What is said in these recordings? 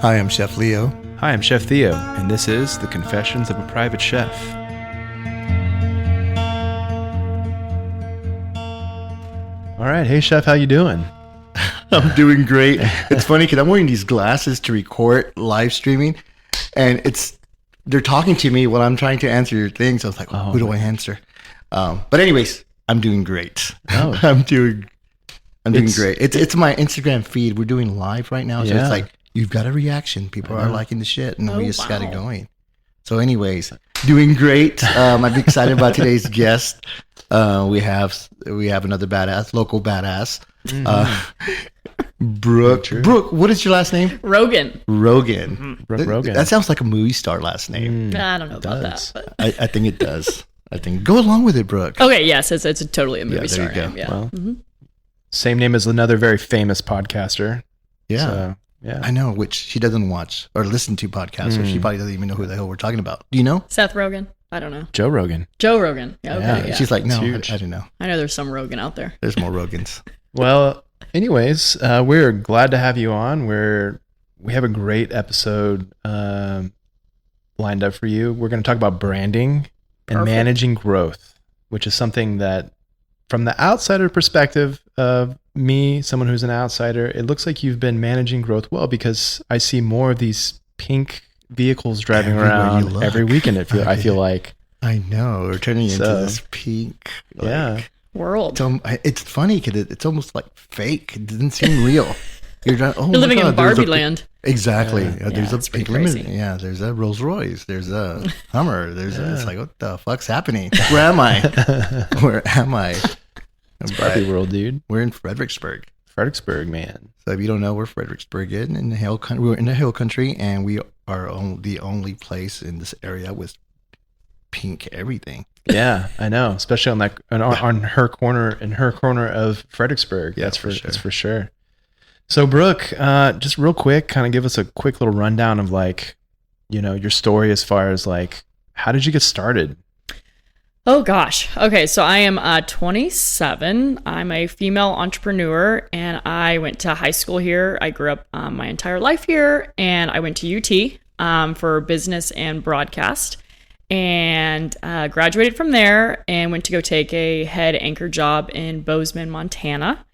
Hi, I'm Chef Leo. Hi, I'm Chef Theo, and this is The Confessions of a Private Chef. All right, hey Chef, how you doing? I'm doing great. It's funny because I'm wearing these glasses to record live streaming, and they're talking to me while I'm trying to answer your things. I was like, who do I answer? But anyways, I'm doing great. Oh. I'm doing great. It's my Instagram feed. We're doing live right now, so it's like you've got a reaction. People are liking the shit, and we just got it going. So, anyways, doing great. I'm excited about today's guest. We have another badass, local badass. Brooke, what is your last name? Rogan. Rogan. Brooke Rogan. That sounds like a movie star last name. I don't know about that. But. I think it does. Go along with it, Brooke. Okay, yes, it's totally a movie star there you go. name. Yeah. Well, same name as another very famous podcaster. Yeah. So, yeah. I know, which she doesn't watch or listen to podcasts, so she probably doesn't even know who the hell we're talking about. Do you know? Seth Rogen? I don't know. Joe Rogan. Joe Rogan. Yeah, okay, yeah. She's like, no, I huge. don't know. I know there's some Rogan out there. There's more Rogans. Well, anyways, we're glad to have you on. We have a great episode lined up for you. We're going to talk about branding and managing growth, which is something that, from the outsider perspective of me, someone who's an outsider, it looks like you've been managing growth well, because I see more of these pink vehicles driving around every weekend. I feel like. I know. We're turning into this pink. World. It's funny because it's almost like fake. It doesn't seem real. You're living in Barbie land. Exactly. There's a pink limousine. crazy. Yeah. There's a Rolls Royce. There's a Hummer. It's like, what the fuck's happening? Where am I? It's Barbie world, dude. We're in Fredericksburg. Fredericksburg, man. So if you don't know where Fredericksburg is, in the hill country, we're in the hill country, and we are the only place in this area with pink everything. Yeah, I know. Especially on her corner of Fredericksburg. Yeah, that's for sure. So Brooke, just real quick, kind of give us a quick little rundown of your story as far as how did you get started? Oh gosh. Okay, so I am 27. I'm a female entrepreneur, and I went to high school here. I grew up my entire life here, and I went to UT for business and broadcast, and graduated from there and went to go take a head anchor job in Bozeman, Montana.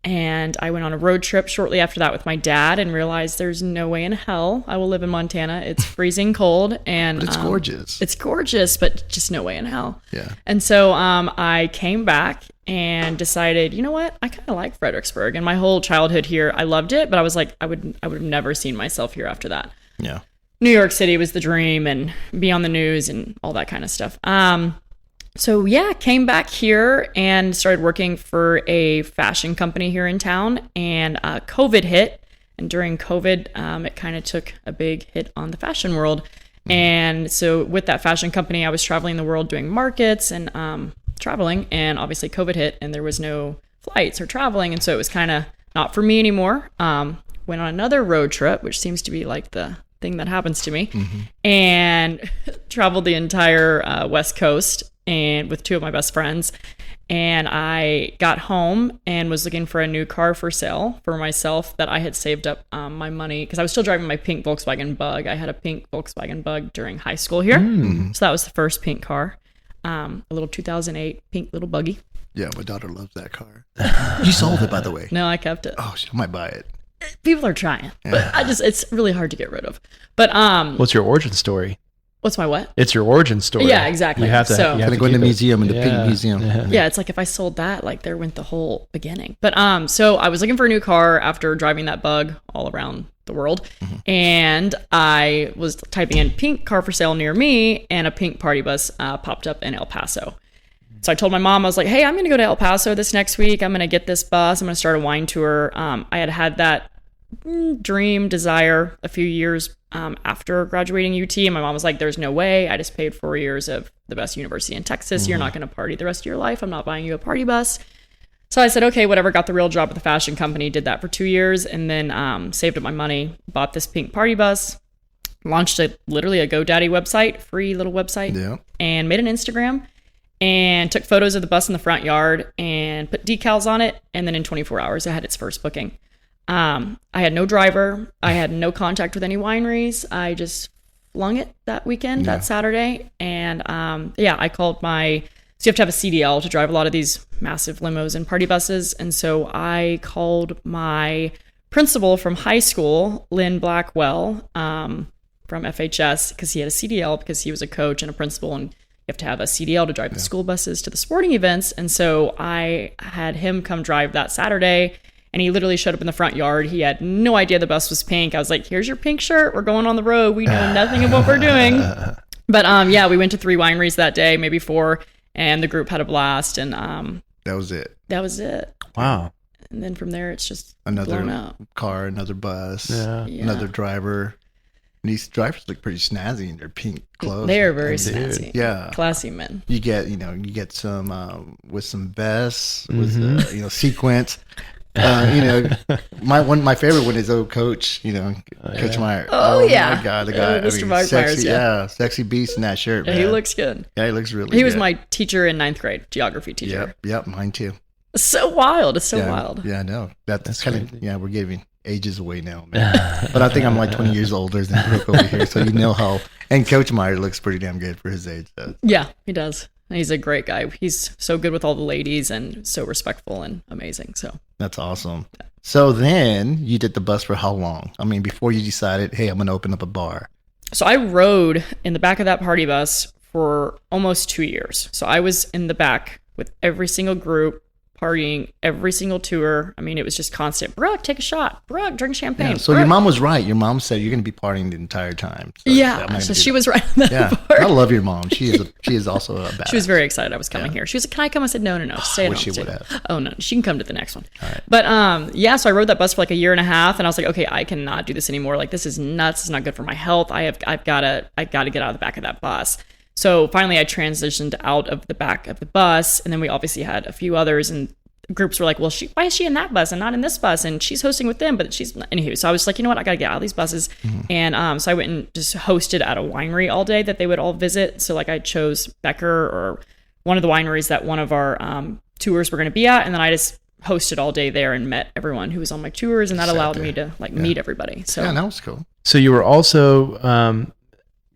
And I went on a road trip shortly after that with my dad and realized there's no way in hell I will live in Montana. It's freezing cold, and but it's gorgeous. It's gorgeous, but just no way in hell. Yeah. And so I came back and decided, you know what? I kind of like Fredericksburg, and my whole childhood here, I loved it, but I was like, I would have never seen myself here after that. Yeah. New York City was the dream, and be on the news and all that kind of stuff. So yeah, came back here and started working for a fashion company here in town, and COVID hit. And during COVID, it kind of took a big hit on the fashion world. And so with that fashion company, I was traveling the world doing markets and traveling, and obviously COVID hit and there was no flights or traveling. And so it was kind of not for me anymore. Went on another road trip, which seems to be like the thing that happens to me, and traveled the entire West Coast, and with two of my best friends. And I got home and was looking for a new car for sale for myself that I had saved up my money, because I was still driving my pink Volkswagen Bug. I had a pink Volkswagen Bug during high school here. So that was the first pink car, a little 2008 pink little buggy. Yeah, my daughter loves that car. You sold it, by the way. No, I kept it. Oh, she might buy it. People are trying, but it's really hard to get rid of. But what's your origin story? What's my what? It's your origin story. Yeah, exactly. You have to. So, You have to go in the keep it. museum, in the pink museum. Yeah, it's like if I sold that, like there went the whole beginning. But so I was looking for a new car after driving that Bug all around the world, and I was typing in pink car for sale near me, and a pink party bus popped up in El Paso. So I told my mom, I was like, hey, I'm going to go to El Paso this next week. I'm going to get this bus. I'm going to start a wine tour. I had that dream, desire a few years after graduating UT, and my mom was like, there's no way. I just paid 4 years of the best university in Texas. You're not going to party the rest of your life. I'm not buying you a party bus. So I said, okay, whatever. Got the real job at the fashion company, did that for 2 years, and then saved up my money, bought this pink party bus, launched literally a GoDaddy website, free little website, and made an Instagram, and took photos of the bus in the front yard and put decals on it. And then in 24 hours, I had its first booking. I had no driver. I had no contact with any wineries. I just flung it that weekend, that Saturday. And I called so you have to have a CDL to drive a lot of these massive limos and party buses. And so I called my principal from high school, Lynn Blackwell, from FHS, because he had a CDL because he was a coach and a principal, and you have to have a CDL to drive the school buses to the sporting events. And so I had him come drive that Saturday, and he literally showed up in the front yard. He had no idea the bus was pink. I was like, here's your pink shirt. We're going on the road. We know nothing of what we're doing. But we went to 3 wineries that day, maybe 4, and the group had a blast. And that was it. That was it. Wow. And then from there, it's just another blown out. car, another bus, Yeah. another driver. And these drivers look pretty snazzy in their pink clothes. They are very snazzy. Yeah. Classy men. You get some with some vests, with sequence. My favorite one is Coach. Coach Meyer. Oh yeah. My God, the guy. Mr. Myers, sexy, sexy beast in that shirt. Man. He looks good. Yeah, he looks really. He good. was my teacher in 9th grade, geography teacher. Yep, mine too. It's so wild. It's so wild. Yeah, I know. That's kind of we're giving ages away now, man. But I think I'm like 20 years older than Brooke over here, so you know how. And Coach Meyer looks pretty damn good for his age. So. Yeah, he does. He's a great guy. He's so good with all the ladies and so respectful and amazing. So that's awesome. So then you did the bus for how long? I mean, before you decided, hey, I'm going to open up a bar. So I rode in the back of that party bus for almost 2 years. So I was in the back with every single group, partying every single tour. I mean, it was just constant. Brooke, take a shot. Brooke, drink champagne. Yeah, so Brooke. your mom was right. Your mom said you're going to be partying the entire time. So so she was right on that part. I love your mom. She is also a badass. She was very excited I was coming here. She was like, can I come? I said, no, stay at home. She would have. Oh, no, she can come to the next one. All right. But so I rode that bus for like a year and a half, and I was like, okay, I cannot do this anymore. Like, this is nuts. It's not good for my health. I've got to get out of the back of that bus. So finally I transitioned out of the back of the bus, and then we obviously had a few others, and groups were like, well, why is she in that bus and not in this bus? And she's hosting with them, but she's not. Anywho, so I was like, you know what? I got to get out of these buses. Mm-hmm. And so I went and just hosted at a winery all day that they would all visit. So like I chose Becker or one of the wineries that one of our tours were going to be at. And then I just hosted all day there and met everyone who was on my tours. And that allowed me to meet everybody. So yeah, that was cool. So you were also,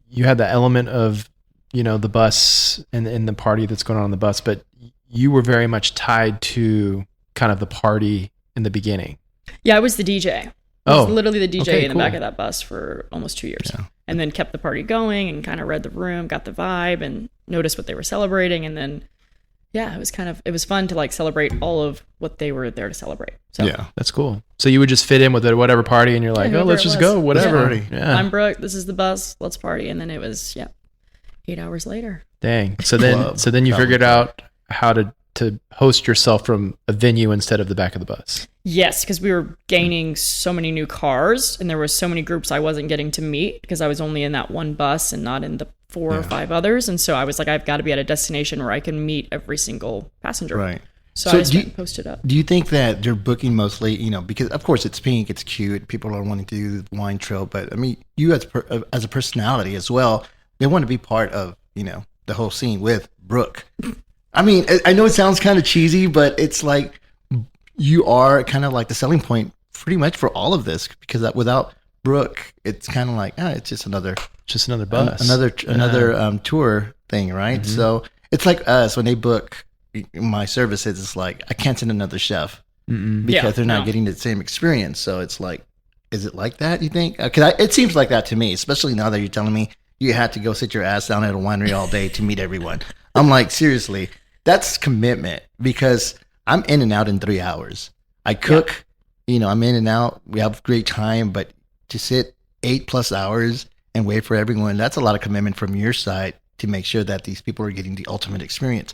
you had the element of, the bus and the party that's going on the bus, but you were very much tied to kind of the party in the beginning. Yeah, I was the DJ. I was literally the DJ in the back of that bus for almost 2 years. Yeah. And then kept the party going and kind of read the room, got the vibe and noticed what they were celebrating. And then, it was fun to like celebrate all of what they were there to celebrate. So yeah, that's cool. So you would just fit in with whatever party and you're like, let's just go, whatever. Yeah. I'm Brooke. This is the bus. Let's party. And then it was, 8 hours later. Dang. So then you figured out how to host yourself from a venue instead of the back of the bus. Yes, because we were gaining so many new cars and there were so many groups I wasn't getting to meet because I was only in that one bus and not in the 4 or 5 others. And so I was like, I've got to be at a destination where I can meet every single passenger. Right. So I just posted up. Do you think that they're booking mostly, because of course it's pink, it's cute, people are wanting to do the wine trail, but I mean, you as a personality as well, they want to be part of, the whole scene with Brooke. I mean, I know it sounds kind of cheesy, but it's like you are kind of like the selling point pretty much for all of this because without Brooke, it's kind of like, it's just another bus, another tour thing, right? Mm-hmm. So it's like us when they book my services. It's like I can't send another chef because they're not getting the same experience. So it's like, is it like that? You think? Because it seems like that to me, especially now that you're telling me you had to go sit your ass down at a winery all day to meet everyone. I'm like, seriously, that's commitment because I'm in and out in 3 hours. I cook, I'm in and out. We have a great time, but to sit 8+ hours and wait for everyone, that's a lot of commitment from your side to make sure that these people are getting the ultimate experience.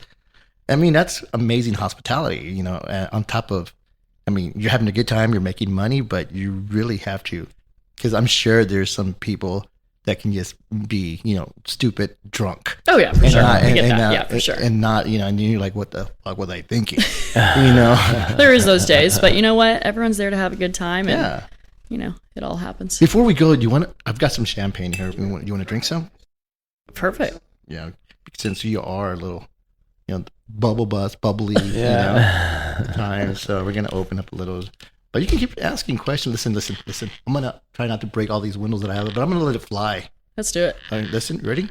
I mean, that's amazing hospitality, on top of, you're having a good time, you're making money, but you really have to, because I'm sure there's some people that can just be, stupid drunk. Oh yeah, for sure. I get that. For sure. And not, and you're like, what the fuck were they thinking? There is those days, but you know what? Everyone's there to have a good time, and it all happens. Before we go, I've got some champagne here. You want to drink some? Perfect. Yeah, since you are a little, bubbly, time. So we're gonna open up a little But you can keep asking questions. Listen. I'm going to try not to break all these windows that I have, but I'm going to let it fly. Let's do it. All right, listen. Ready?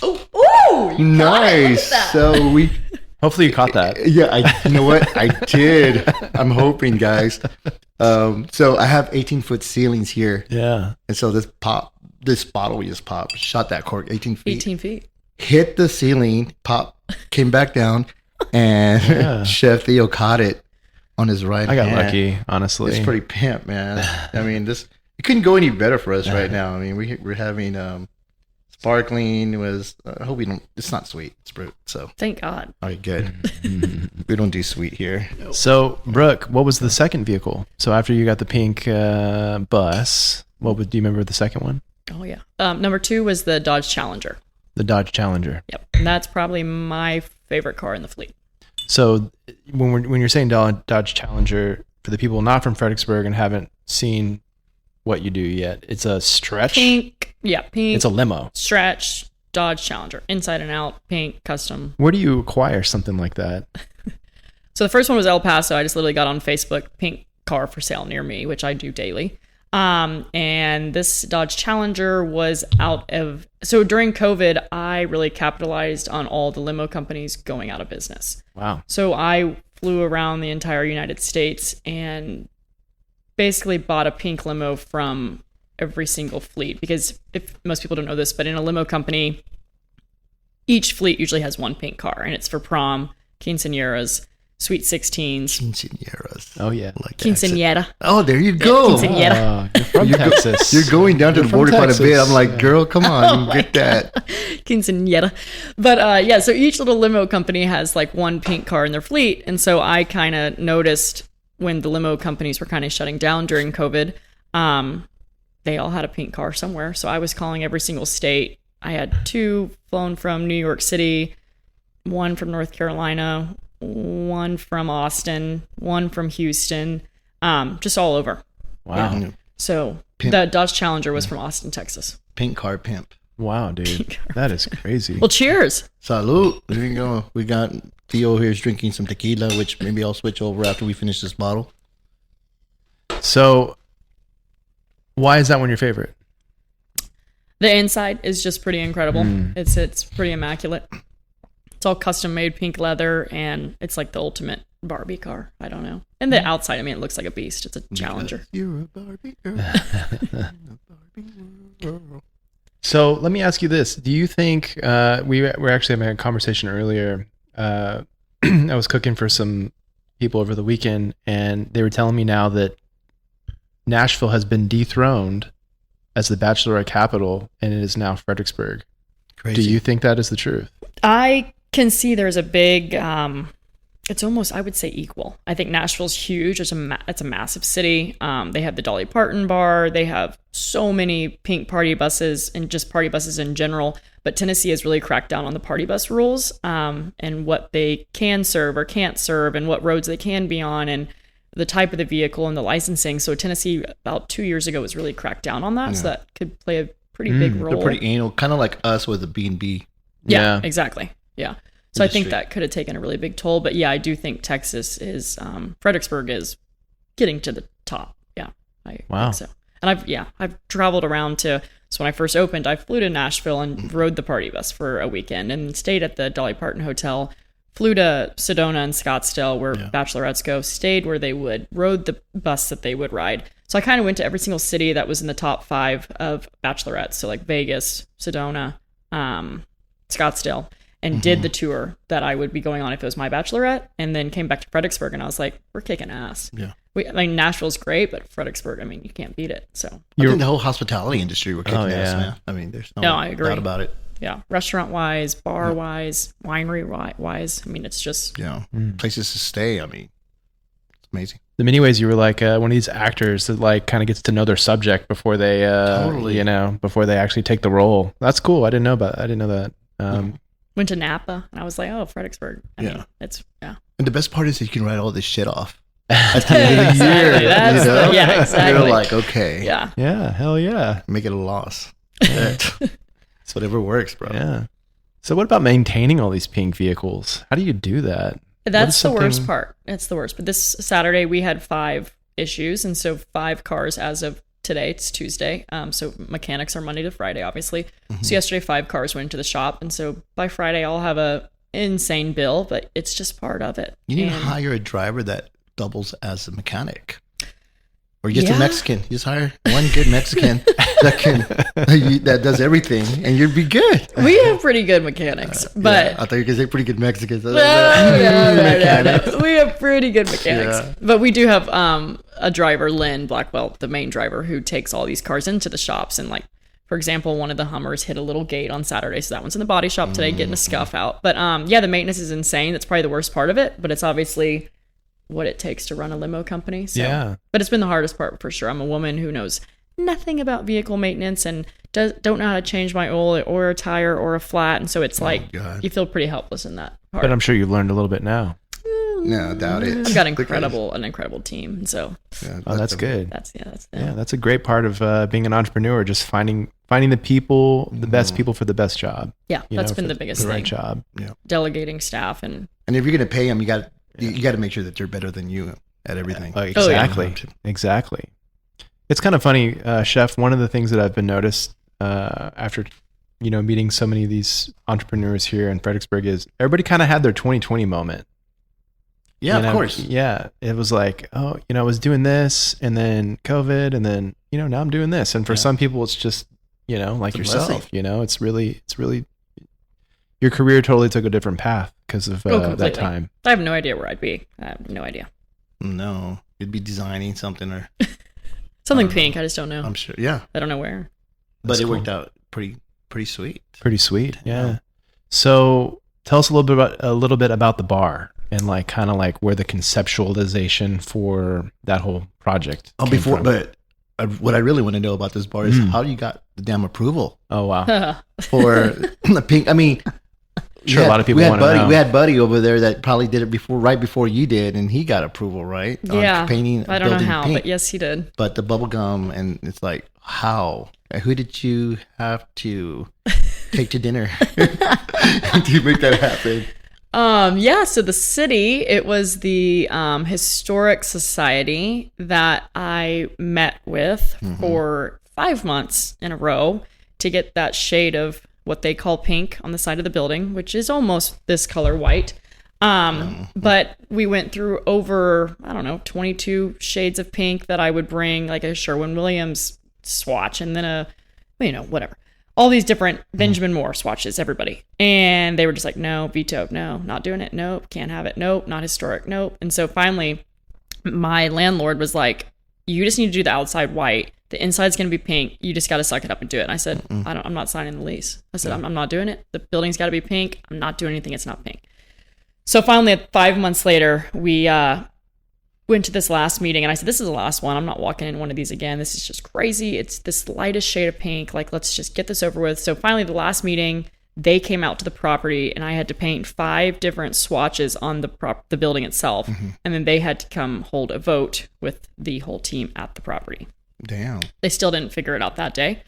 Oh, Nice. So we... Hopefully you caught that. Yeah, you know what? I did. I'm hoping, guys. So I have 18-foot ceilings here. Yeah. And so this bottle we just popped, shot that cork 18 feet. 18 feet. Hit the ceiling, pop, came back down, and Chef Theo caught it on his right hand. I got lucky, honestly. It's pretty pimp, man. I mean, it couldn't go any better for us right now. I mean, we're having sparkling. It was, I hope it's not sweet. It's brute. So thank God. all right, good. We don't do sweet here. So, Brooke, what was the second vehicle? So after you got the pink bus, do you remember the second one? Oh, yeah. Number 2 was the Dodge Challenger. The Dodge Challenger. Yep. And that's probably my favorite car in the fleet. So when you're saying Dodge Challenger, for the people not from Fredericksburg and haven't seen what you do yet, it's a stretch. Pink. Yeah, pink. It's a limo. Stretch Dodge Challenger. Inside and out, pink, custom. Where do you acquire something like that? So the first one was El Paso. I just literally got on Facebook, pink car for sale near me, which I do daily. And this Dodge Challenger was so during COVID, I really capitalized on all the limo companies going out of business. Wow. So I flew around the entire United States and basically bought a pink limo from every single fleet, because if most people don't know this, but in a limo company, each fleet usually has one pink car, and it's for prom, quinceañeras, sweet 16s. Quinceañeras. Oh, yeah. Like Quinceañera. Oh, there you go. Quinceañera. You're from Texas. You're going down to the from border quite a bit. Texas. I'm like, girl, come on, get that. Quinceañera. But yeah, so each little limo company has like one pink car in their fleet. And so I kind of noticed when the limo companies were kind of shutting down during COVID, they all had a pink car somewhere. So I was calling every single state. I had 2 flown from New York City, 1 from North Carolina, 1 from Austin, 1 from Houston, just all over. Wow. Yeah. So Pimp. the Dodge Challenger was from Austin, Texas. Pink car pimp. Wow, dude. That is crazy. Well, cheers. Salud. There you go. We got Theo here's drinking some tequila, which maybe I'll switch over after we finish this bottle. So why is that one your favorite? The inside is just pretty incredible. It's pretty immaculate. It's all custom made pink leather, and it's like the ultimate Barbie car. I don't know. And the outside, I mean, it looks like a beast. It's a Challenger. You're a Barbie girl. A Barbie girl. So let me ask you this. Do you think, we were actually having a conversation earlier. I was cooking for some people over the weekend, and they were telling me now that Nashville has been dethroned as the bachelorette capital, and it is now Fredericksburg. Crazy. Do you think that is the truth? I can see there's a big, it's almost, I would say, equal. I think Nashville's huge. It's a massive city. They have the Dolly Parton bar. They have so many pink party buses and just party buses in general. But Tennessee has really cracked down on the party bus rules, and what they can serve or can't serve, and what roads they can be on, and the type of the vehicle and the licensing. So Tennessee about 2 years ago was really cracked down on that. Yeah. So that could play a pretty big role. They're pretty anal, kind of like us with the B&B. Yeah, exactly. Yeah. So I think that could have taken a really big toll. But yeah, I do think Texas is, Fredericksburg is getting to the top. Yeah, I think so. And I've traveled around so when I first opened, I flew to Nashville and rode the party bus for a weekend and stayed at the Dolly Parton Hotel. Flew to Sedona and Scottsdale, where bachelorettes go, stayed where they would, rode the bus that they would ride. So I kind of went to every single city that was in the top 5 of bachelorettes. So like Vegas, Sedona, Scottsdale, and did the tour that I would be going on if it was my bachelorette, and then came back to Fredericksburg, and I was like, we're kicking ass. Yeah. Nashville's great, but Fredericksburg, I mean, you can't beat it. So I think the whole hospitality industry were kicking ass, man. I mean, there's no I agree. doubt about it. Yeah, restaurant-wise, bar-wise, winery-wise. I mean, it's just... Yeah, places to stay. I mean, it's amazing. The many ways you were like one of these actors that like kind of gets to know their subject before they, before they actually take the role. That's cool. I didn't know that. Went to Napa, and I was like, oh, Fredericksburg. I mean, it's. And the best part is that you can write all this shit off. At the end of the year. Exactly. You're like, okay. Yeah. Yeah, hell yeah. Make it a loss. It's whatever works, bro. Yeah. So what about maintaining all these pink vehicles? How do you do that? That's the worst part. It's the worst. But this Saturday we had 5 issues, and so 5 cars as of today. It's Tuesday. So mechanics are Monday to Friday, obviously. Mm-hmm. So yesterday 5 cars went into the shop, and so by Friday I'll have a insane bill, but it's just part of it. You need to hire a driver that doubles as a mechanic. Or just a Mexican. You just hire one good Mexican that does everything, and you'd be good. We have pretty good mechanics, but I thought you were going to say pretty good Mexicans. No. We have pretty good mechanics, but we do have a driver, Lynn Blackwell, the main driver, who takes all these cars into the shops. And like, for example, one of the Hummers hit a little gate on Saturday, so that one's in the body shop today, getting a scuff out. But the maintenance is insane. That's probably the worst part of it, but it's obviously what it takes to run a limo company. So. But it's been the hardest part for sure. I'm a woman who knows nothing about vehicle maintenance and don't know how to change my oil or a tire or a flat. And so it's you feel pretty helpless in that part. But I'm sure you learned a little bit now. No, I doubt it. I've got an incredible team. And so that's good. That's a great part of being an entrepreneur, just finding the people, the best people for the best job. Yeah, that's been the biggest thing. Right job. Yeah. Delegating staff and if you're going to pay them, you got to make sure that they're better than you at everything. Exactly. It's kind of funny, Chef. One of the things that I've been noticed after, meeting so many of these entrepreneurs here in Fredericksburg is everybody kind of had their 2020 moment. Yeah, of course. Yeah, it was like, I was doing this, and then COVID, and then now I'm doing this. And for some people, it's just like it's yourself. It's really your career totally took a different path because of that time. I have no idea where I'd be. I have no idea. No, you'd be designing something or something pink. I just don't know. I'm sure. Yeah, I don't know where. But it worked out pretty sweet. Pretty sweet. Yeah. So tell us a little bit about the bar and kind of where the conceptualization for that whole project. What I really want to know about this bar is how you got the damn approval. Oh wow! For the pink. I mean. Sure, a lot of people want to know. We had Buddy over there that probably did it right before you did, and he got approval, right? Yeah, painting. I don't know how, but yes, he did. But the bubble gum, and it's like, how? Who did you have to take to dinner to make that happen? So the city, it was the Historic Society that I met with for 5 months in a row to get that shade of what they call pink on the side of the building, which is almost this color white. But we went through over, 22 shades of pink that I would bring, like a Sherwin-Williams swatch, and then whatever. All these different Benjamin Moore swatches, everybody. And they were just like, no, veto, no, not doing it. Nope, can't have it. Nope, not historic. Nope. And so finally, my landlord was like, you just need to do the outside white. The inside's going to be pink. You just got to suck it up and do it. And I said, I'm not signing the lease. I said, I'm not doing it. The building's got to be pink. I'm not doing anything. It's not pink. So finally, 5 months later, we went to this last meeting, and I said, this is the last one. I'm not walking in one of these again. This is just crazy. It's this lightest shade of pink. Let's just get this over with. So finally, the last meeting, they came out to the property, and I had to paint 5 different swatches on the building itself. And then they had to come hold a vote with the whole team at the property. Damn. They still didn't figure it out that day.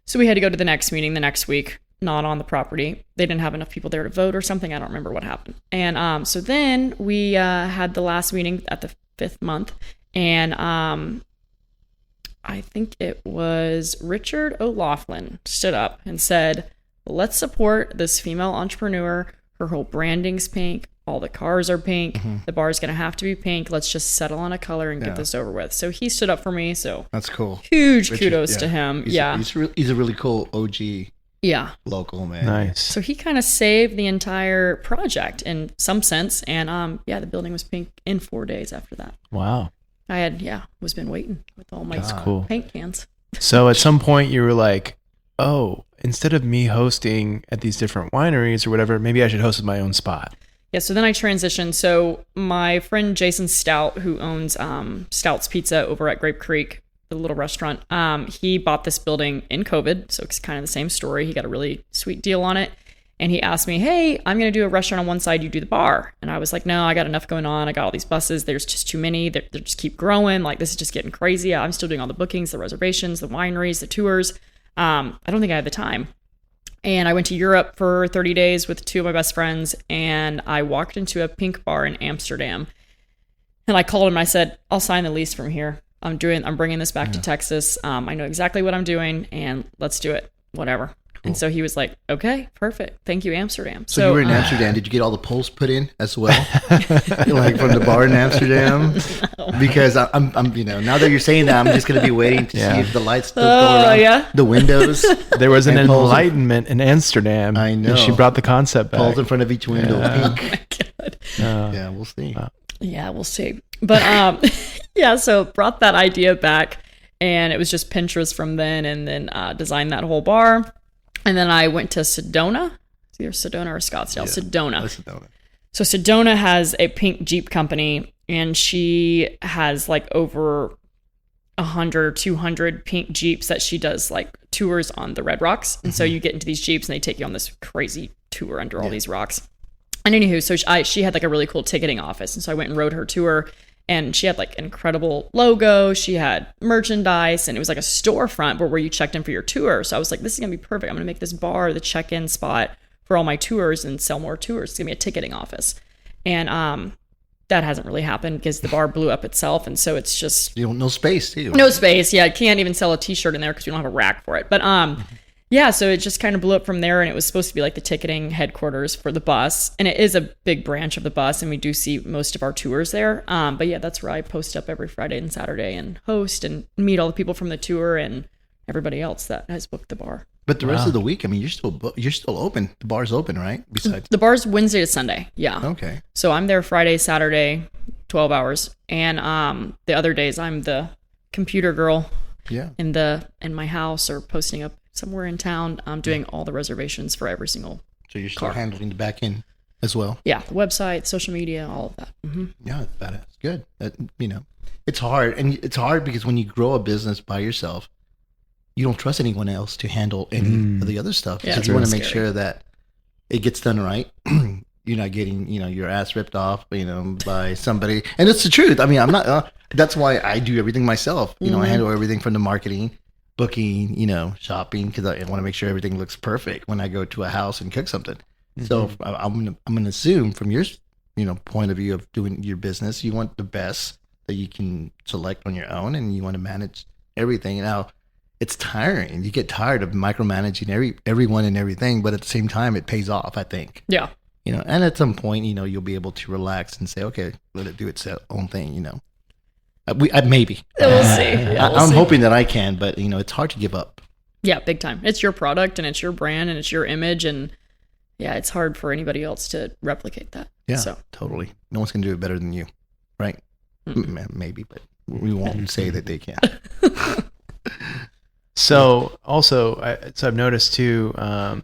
So we had to go to the next meeting the next week, not on the property. They didn't have enough people there to vote or something. I don't remember what happened. And so then we had the last meeting at the 5th month. And I think it was Richard O'Laughlin stood up and said, let's support this female entrepreneur. Her whole branding's pink. All the cars are pink. The bar's going to have to be pink. Let's just settle on a color and get this over with. So he stood up for me. So that's cool. Huge kudos to him. He's a really cool OG. Yeah. Local man. Nice. So he kind of saved the entire project in some sense. And the building was pink in 4 days after that. Wow. I had, was been waiting with all my paint cans. So at some point you were like, oh, instead of me hosting at these different wineries or whatever, maybe I should host at my own spot. Yeah, so then I transitioned. So my friend Jason Stout, who owns Stout's Pizza over at Grape Creek, the little restaurant, he bought this building in COVID. So it's kind of the same story. He got a really sweet deal on it. And he asked me, hey, I'm going to do a restaurant on one side, you do the bar. And I was like, no, I got enough going on. I got all these buses. There's just too many. They just keep growing. This is just getting crazy. I'm still doing all the bookings, the reservations, the wineries, the tours. I don't think I have the time. And I went to Europe for 30 days with 2 of my best friends, and I walked into a pink bar in Amsterdam. And I called him and I said, I'll sign the lease from here. I'm bringing this back to Texas. I know exactly what I'm doing, and let's do it. Whatever. Cool. And so he was like, okay, perfect. Thank you, Amsterdam. So you were in Amsterdam. Did you get all the poles put in as well? Like from the bar in Amsterdam? No. Because I'm now that you're saying that, I'm just going to be waiting to see if the lights still go around the windows. There was an enlightenment in Amsterdam. I know. And she brought the concept back. Poles in front of each window. Pink. Oh my God. Yeah, we'll see. Yeah, we'll see. But so brought that idea back, and it was just Pinterest from then, and then designed that whole bar. And then I went to Sedona. It's either Sedona or Scottsdale. Sedona. Sedona. So Sedona has a pink Jeep company, and she has like over 100, 200 pink Jeeps that she does like tours on the Red Rocks. And so you get into these Jeeps and they take you on this crazy tour under all these rocks. And anywho, so she had like a really cool ticketing office. And so I went and rode her tour, and she had like an incredible logo. She had merchandise, and it was like a storefront where you checked in for your tour. So I was like, this is going to be perfect. I'm going to make this bar the check-in spot for all my tours and sell more tours. It's going to be a ticketing office. And that hasn't really happened because the bar blew up itself. And so it's just... No space, too. No space. Yeah, I can't even sell a t-shirt in there because we don't have a rack for it. But yeah, so it just kind of blew up from there, and it was supposed to be like the ticketing headquarters for the bus. And it is a big branch of the bus, and we do see most of our tours there. But yeah, that's where I post up every Friday and Saturday and host and meet all the people from the tour and everybody else that has booked the bar. But the rest of the week, I mean, you're still open. The bar's open, right? Besides the bar's Wednesday to Sunday. Yeah. Okay. So I'm there Friday, Saturday, 12 hours, and the other days I'm the computer girl. Yeah. In my house or posting up somewhere in town, doing all the reservations for every single So you're still handling the back end as well? Yeah, the website, social media, all of that. Mm-hmm. Yeah, it's badass. Good. It's hard. And it's hard because when you grow a business by yourself, you don't trust anyone else to handle any of the other stuff. Yeah, so you want to make sure that it gets done right. You're not getting, your ass ripped off, by somebody. And it's the truth. I mean, I'm not, that's why I do everything myself. I handle everything from the marketing, booking, shopping, because I want to make sure everything looks perfect when I go to a house and cook something. Mm-hmm. So I'm going to assume from your, point of view of doing your business, you want the best that you can select on your own, and you want to manage everything. Now, it's tiring. You get tired of micromanaging everyone and everything, but at the same time, it pays off, I think. Yeah. And at some point, you'll be able to relax and say, okay, let it do its own thing, maybe. We'll see. Yeah, I'm hoping that I can, but, it's hard to give up. Yeah, big time. It's your product, and it's your brand, and it's your image, and yeah, it's hard for anybody else to replicate that. Yeah, totally. No one's going to do it better than you, right? Mm-hmm. Maybe, but we won't say that they can. So also, I've noticed too.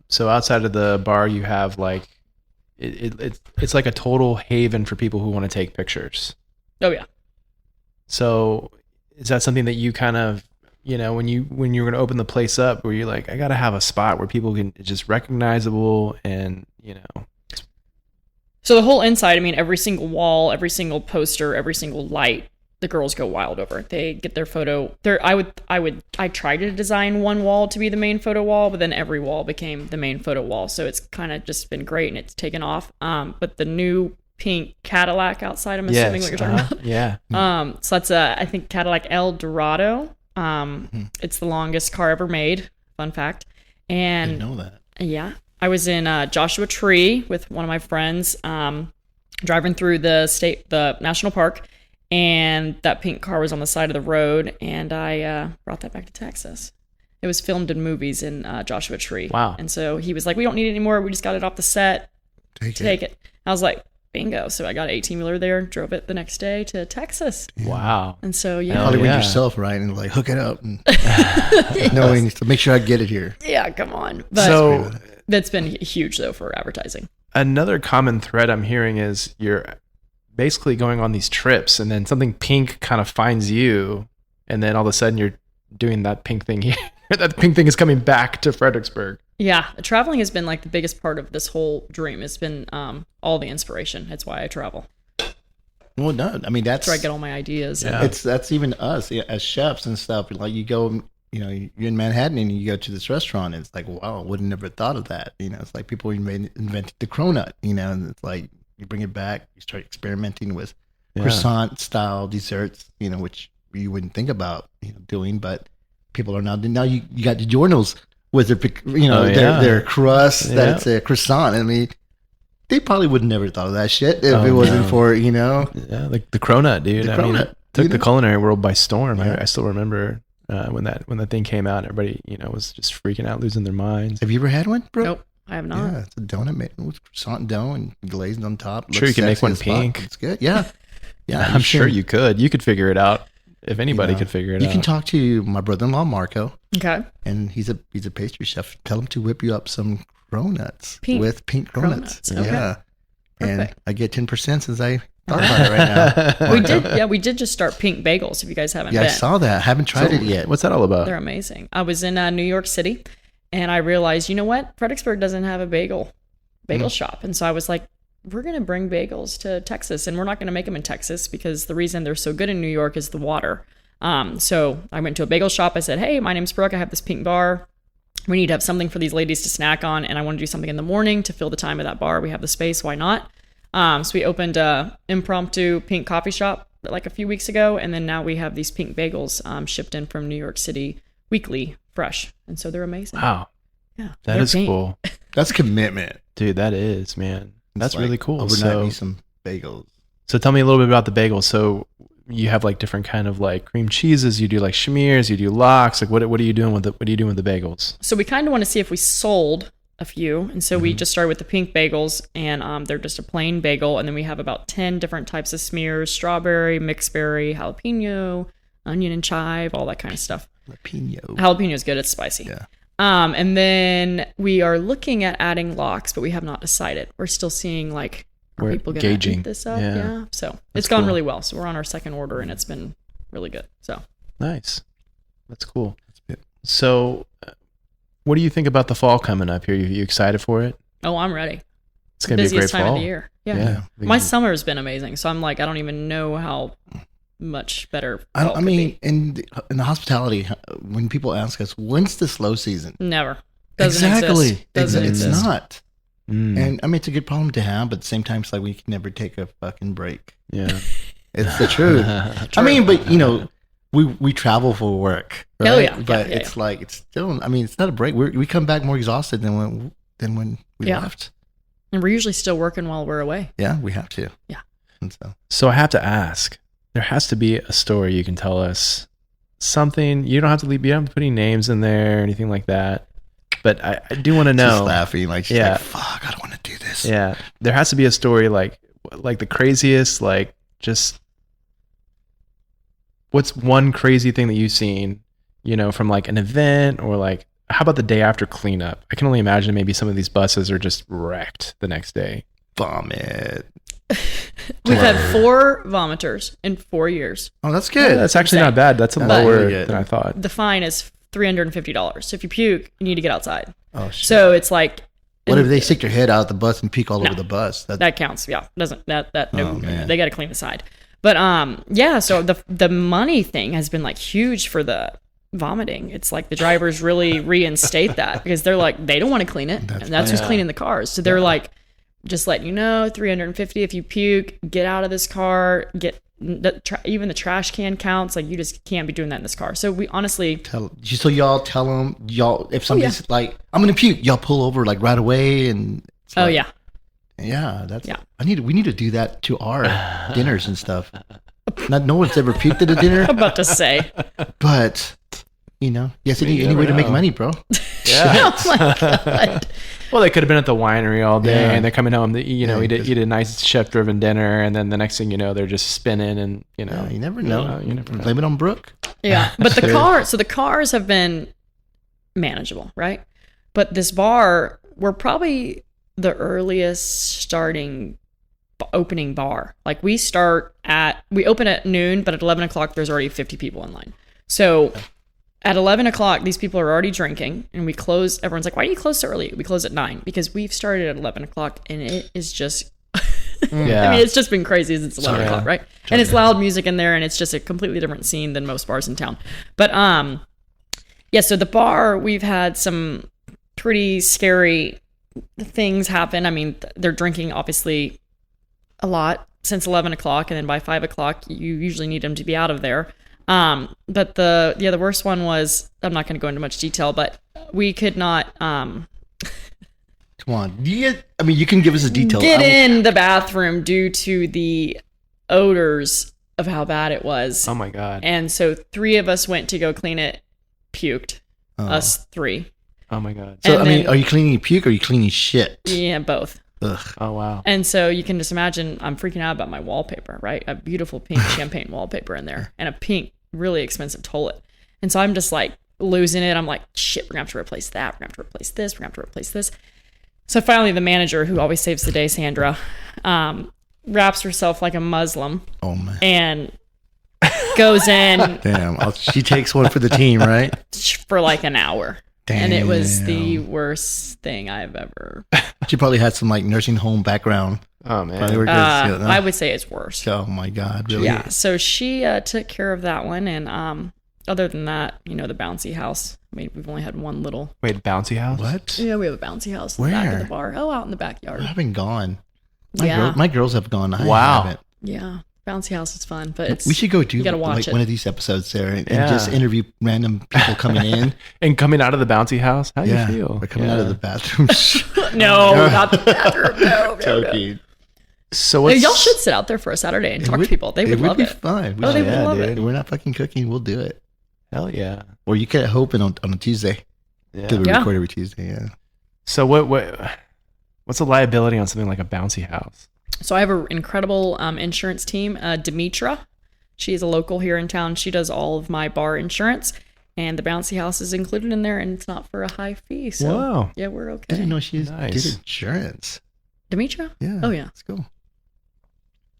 So outside of the bar, you have like it's like a total haven for people who want to take pictures. Oh yeah. So is that something that you kind of when you're going to open the place up, where you're like, I got to have a spot where people can just recognizable and So the whole inside, I mean, every single wall, every single poster, every single light, the girls go wild over. They get their photo. I tried to design one wall to be the main photo wall, but then every wall became the main photo wall. So it's kind of just been great, and it's taken off. But the new pink Cadillac outside, I'm assuming what you're talking about. Yeah. So that's I think Cadillac El Dorado. It's the longest car ever made. Fun fact. And I didn't know that. Yeah. I was in Joshua Tree with one of my friends, driving through the national park. And that pink car was on the side of the road, and I brought that back to Texas. It was filmed in movies in Joshua Tree. Wow. And so he was like, we don't need it anymore. We just got it off the set. Take it. I was like, bingo. So I got an 18-wheeler there, drove it the next day to Texas. Wow. And so, yeah. Probably went yourself, right? And like, hook it up. And knowing to make sure I get it here. Yeah, come on. But so that's been huge, though, for advertising. Another common thread I'm hearing is you're basically going on these trips, and then something pink kind of finds you, and then all of a sudden you're doing that pink thing here. That pink thing is coming back to Fredericksburg. Yeah, traveling has been like the biggest part of this whole dream. It's been all the inspiration. It's why I travel. Well, no, I mean that's where I get all my ideas. Yeah. That's even us as chefs and stuff. Like you go you're in Manhattan and you go to this restaurant, and it's like, wow, would have never thought of that. It's like people invented the cronut, and it's like you bring it back, you start experimenting with croissant style desserts, which you wouldn't think about doing, but people are now you got DiGiorno's with their crust that it's a croissant. I mean, they probably would have never thought of that shit if it wasn't for like the cronut, dude. The cronut, it took the culinary world by storm. Yeah. I still remember when that thing came out, everybody was just freaking out, losing their minds. Have you ever had one, bro? Nope, I have not. Yeah, it's a donut made with croissant dough and glazed on top. I'm sure you can make one pink. It's good. Yeah. I'm sure you could. You could figure it out. If anybody could figure it out. You can talk to my brother-in-law, Marco. Okay. And he's a pastry chef. Tell him to whip you up some cronuts with pink cronuts. Okay. Yeah. And Perfect. I get 10% since I thought about it right now. We did just start Pink Bagels, if you guys haven't Yeah, been. I saw that. I haven't tried it yet. What's that all about? They're amazing. I was in New York City, and I realized, you know what? Fredericksburg doesn't have a bagel shop. And so I was like, we're going to bring bagels to Texas, and we're not going to make them in Texas because the reason they're so good in New York is the water. So I went to a bagel shop. I said, hey, my name's Brooke. I have this pink bar. We need to have something for these ladies to snack on, and I want to do something in the morning to fill the time of that bar. We have the space. Why not? So we opened a impromptu pink coffee shop like a few weeks ago, and then now we have these pink bagels shipped in from New York City weekly, fresh, and so they're amazing. Wow. Yeah, that is pink. cool. That's commitment. Dude, that is, man. That's really cool. Overnight me some bagels. So tell me a little bit about the bagels. So you have like different kind of like cream cheeses. You do like schmears. You do lox. Like what are you doing with the bagels? So we kind of want to see if we sold a few, and so we just started with the pink bagels, and they're just a plain bagel, and then we have about 10 different types of smears: strawberry, mixed berry, jalapeno, onion and chive, all that kind of stuff. Jalapeno is good. It's spicy. Yeah. And then we are looking at adding lox, but we have not decided. We're still seeing like, are people going to eat this up? Yeah. So it's gone really well. So we're on our second order, and it's been really good. So nice. That's cool. So what do you think about the fall coming up here? You excited for it? Oh, I'm ready. It's going to be a great busiest time fall. of the year. Yeah. My summer has been amazing. So I'm like, I don't even know how much better. I mean, in the hospitality, when people ask us, when's the slow season? Never. Doesn't exist. It's not. And I mean, it's a good problem to have, but at the same time, it's like we can never take a fucking break. Yeah. It's the truth. I mean, but we travel for work, right? Oh, yeah. But it's like, it's still, I mean, it's not a break. We come back more exhausted than when we left. And we're usually still working while we're away. Yeah, we have to. Yeah. And so I have to ask, there has to be a story you can tell us. Something, you don't have to put any names in there or anything like that. But I do want to know. She's laughing like, she's like, fuck, I don't want to do this. Yeah. There has to be a story like the craziest, like just what's one crazy thing that you've seen, from like an event or like, how about the day after cleanup? I can only imagine maybe some of these buses are just wrecked the next day. Vomit. We've had 4 vomiters in 4 years. Oh, that's good. Yeah, that's actually not bad. That's lower than I thought. The fine is $350. So if you puke, you need to get outside. Oh, shit. So it's like, what if they stick their head out the bus and puke all over the bus? That counts. Yeah. Doesn't no, man. they got to clean the side. But so the money thing has been like huge for the vomiting. It's like the drivers really reinstate that because they're like, they don't want to clean it. And that's who's cleaning the cars. So they're like, just letting you know, $350 if you puke, get out of this car, even the trash can counts. Like, you just can't be doing that in this car. So we honestly so y'all tell them, if somebody's like, I'm gonna puke, y'all pull over like right away. And yeah, that's we need to do that to our dinners and stuff. No one's ever puked at a dinner. I'm about to say, but yes, any way to make money, bro. Yeah. Oh my god. Well, they could have been at the winery all day, and they're coming home to eat a nice chef-driven dinner, and then the next thing you know, they're just spinning, and you never know. You never know. Blame it on Brooke. Yeah, but the cars have been manageable, right? But this bar, we're probably the earliest opening bar. Like we open at noon, but at 11 o'clock, there's already 50 people in line. So at 11 o'clock, these people are already drinking, and we close. Everyone's like, why do you close so early? We close at 9 because we've started at 11 o'clock, and it is just, I mean, it's just been crazy since 11 o'clock, right? And it's loud music in there, and it's just a completely different scene than most bars in town. But yeah, so the bar, we've had some pretty scary things happen. I mean, they're drinking obviously a lot since 11 o'clock, and then by 5 o'clock, you usually need them to be out of there. But the worst one was, I'm not going to go into much detail, but we could not come on. You can give us a detail. Get in the bathroom due to the odors of how bad it was. Oh my God. And so 3 of us went to go clean it, puked. Us 3. Oh my God. So, are you cleaning puke or are you cleaning shit? Yeah, both. Ugh. Oh, wow. And so you can just imagine, I'm freaking out about my wallpaper, right? A beautiful pink champagne wallpaper in there and a pink, really expensive toilet. And so I'm just like losing it. I'm like, shit, we're going to have to replace that. We're going to have to replace this. We're going to have to replace this. So finally, the manager, who always saves the day, Sandra, wraps herself like a Muslim. Oh, man. And goes in. Damn. She takes one for the team, right? For like an hour. Damn. And it was the worst thing I've ever. She probably had some like nursing home background. Oh man. I would say it's worse. Oh my God. Really? Yeah. So she took care of that one. And other than that, the bouncy house. I mean, we've only had one little. Wait, bouncy house? What? Yeah, we have a bouncy house in the back of the bar. Oh, out in the backyard. I haven't gone. Yeah. My girls have gone. I haven't. Yeah. Bouncy house is fun, but we should go do like one of these episodes there and just interview random people coming in and coming out of the bouncy house. How do you feel? Or coming out of the bathroom. No, not the bathroom. No. So y'all should sit out there for a Saturday and talk to people. They would love it. Fun. They would love it. We're not fucking cooking. We'll do it. Hell yeah. Or you can hope on a Tuesday. Yeah. We record every Tuesday. Yeah. So what's the liability on something like a bouncy house? So I have an incredible insurance team, Demetra. She's a local here in town. She does all of my bar insurance, and the bouncy house is included in there, and it's not for a high fee. So wow. Yeah, we're okay. I didn't know she did insurance. Demetra? Yeah. Oh yeah. Let's go.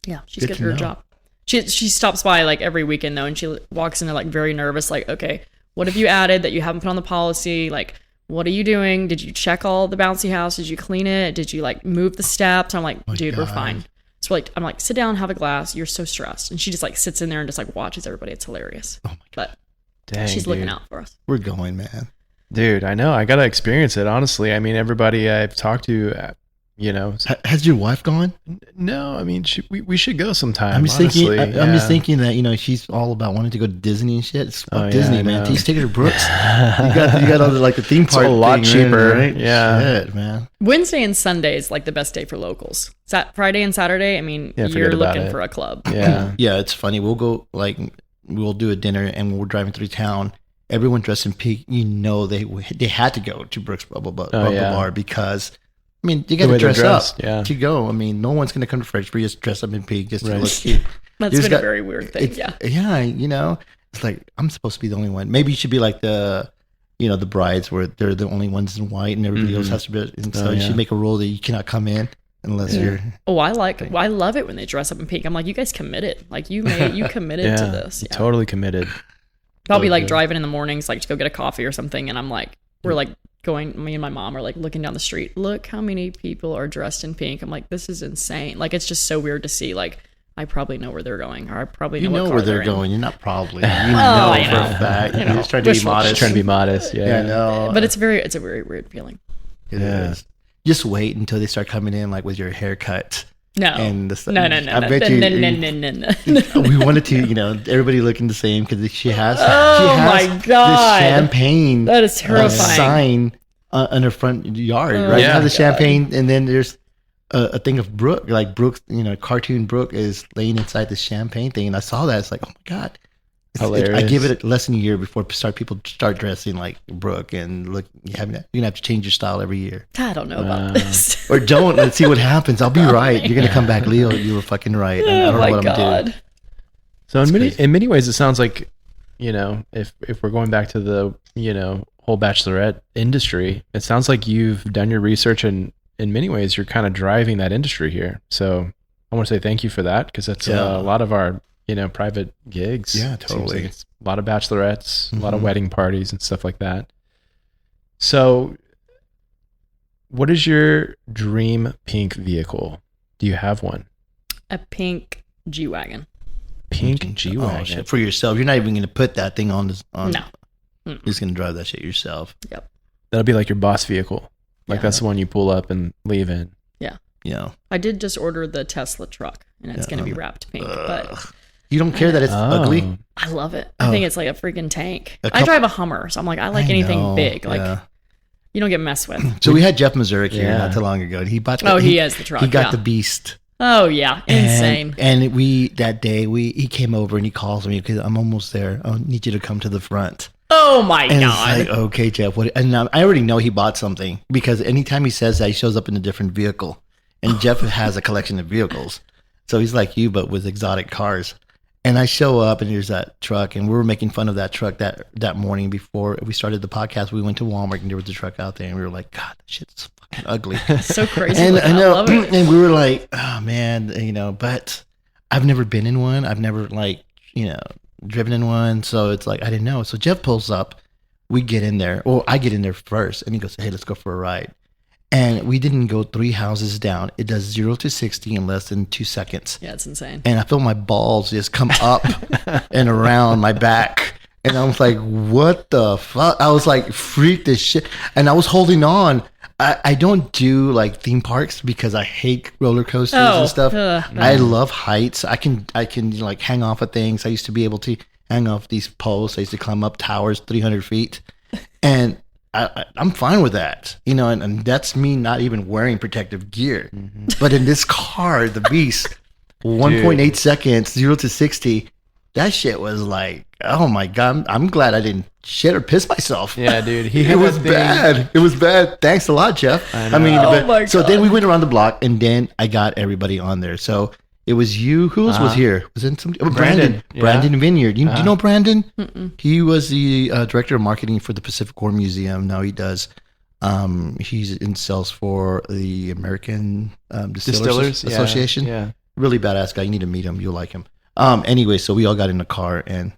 Yeah, she's good at her job. She stops by like every weekend though, and she walks in there like very nervous, like, okay, what have you added that you haven't put on the policy? Like, what are you doing? Did you check all the bouncy house? Did you clean it? Did you like move the steps? I'm like, dude, we're fine. So I'm like, sit down, have a glass. You're so stressed. And she just like sits in there and just like watches everybody. It's hilarious. Oh my God. But she's looking out for us. We're going, man. Dude, I know. I got to experience it, honestly. I mean, everybody I've talked to, Has your wife gone? No, I mean, we should go sometime. I'm just thinking that she's all about wanting to go to Disney and shit. It's Disney, man. She's taking her Brooks. you got all the like the theme park. It's a lot cheaper, right? Yeah, shit, man. Wednesday and Sunday is like the best day for locals. Friday and Saturday, I mean, you're looking for a club. Yeah, yeah. It's funny. We'll go we'll do a dinner, and when we're driving through town, everyone dressed in pink. They had to go to Brooks Bubble Bar because. I mean, you got to dress up to go. I mean, no one's going to come to Fredericksburg just dress up in pink just to look cute. That's been a very weird thing. Yeah, it's like I'm supposed to be the only one. Maybe you should be like the brides where they're the only ones in white and everybody else has to be. And so you should make a rule that you cannot come in unless you're. Oh, I love it when they dress up in pink. I'm like, you guys committed. Like you committed to this. Yeah. Totally committed. I'll be like driving in the mornings, like to go get a coffee or something, and I'm like, we're like. Me and my mom are like looking down the street. Look how many people are dressed in pink. I'm like, this is insane. Like, it's just so weird to see. Like, I probably know where they're going, or I probably know where they're going. You're not probably. You know for a fact. You're just trying to be modest. Trying to be modest. Yeah, I know. But it's a very weird feeling. It is. Just wait until they start coming in, like with your haircut. No. And the stuff. No. I bet you. No. We wanted to, everybody looking the same because she has. My God. This champagne. That is terrifying. Sign on her front yard, right? Yeah. The champagne, and then there's a thing of Brooke, like Brooke, cartoon Brooke is laying inside the champagne thing, and I saw that. It's like, oh my God. Hilarious. I give it less than a year before people start dressing like Brooke and look. You're gonna have to change your style every year. I don't know about this. Or don't. Let's see what happens. I'll be right. You're gonna come back, Leo. You were fucking right. I don't know what I'm gonna do. So in many ways, it sounds like if we're going back to the whole bachelorette industry, it sounds like you've done your research, and in many ways, you're kind of driving that industry here. So I want to say thank you for that because that's a lot of our private gigs. Yeah, totally. Like it's a lot of bachelorettes, a lot of wedding parties and stuff like that. So what is your dream pink vehicle? Do you have one? A pink G-Wagon. Pink G-Wagon. Oh, shit. For yourself. You're not even going to put that thing on. No. You're just going to drive that shit yourself. Yep. That'll be like your boss vehicle. Like that's the one you pull up and leave in. Yeah. Yeah. I did just order the Tesla truck, and it's going to be wrapped pink. But you don't care that it's ugly? I love it. I think it's like a freaking tank. I drive a Hummer, so I'm like, I like anything big. Like, you don't get messed with. So we had Jeff Mazurek here not too long ago, and he bought he has the truck. He got the Beast. Oh, yeah. Insane. And that day, he came over and he calls me because I'm almost there. I need you to come to the front. Oh, my and God. It's like, okay, Jeff. And I already know he bought something because anytime he says that, he shows up in a different vehicle. And Jeff has a collection of vehicles. So he's like you, but with exotic cars. And I show up and there's that truck, and we were making fun of that truck that morning before we started the podcast. We went to Walmart and there was a truck out there, and we were like, God, that shit's fucking ugly. So crazy. And I know, love it. and we were like, oh man, but I've never been in one. I've never driven in one. So it's like, I didn't know. So Jeff pulls up, we get in there, or I get in there first, and he goes, hey, let's go for a ride. And we didn't go 3 houses down. It does 0 to 60 in less than 2 seconds. Yeah, it's insane. And I feel my balls just come up and around my back. And I was like, what the fuck? I was like, freak this shit. And I was holding on. I don't do like theme parks because I hate roller coasters and stuff. I love heights. I can like hang off of things. I used to be able to hang off these posts. I used to climb up towers 300 feet. And I'm fine with that, and that's me not even wearing protective gear. Mm-hmm. But in this car, the Beast, 1.8 seconds, 0 to 60, that shit was like, oh my God, I'm glad I didn't shit or piss myself. Yeah, dude. It was bad. It was bad. Thanks a lot, Jeff. I mean, so then we went around the block, and then I got everybody on there. So it was you. Who else was here? Was it some Brandon? Yeah. Brandon Vineyard. Do you know Brandon? Mm-mm. He was the director of marketing for the Pacific War Museum. Now he does. He's in sales for the American Distillers Association. Yeah. Really badass guy. You need to meet him. You'll like him. Anyway, so we all got in the car and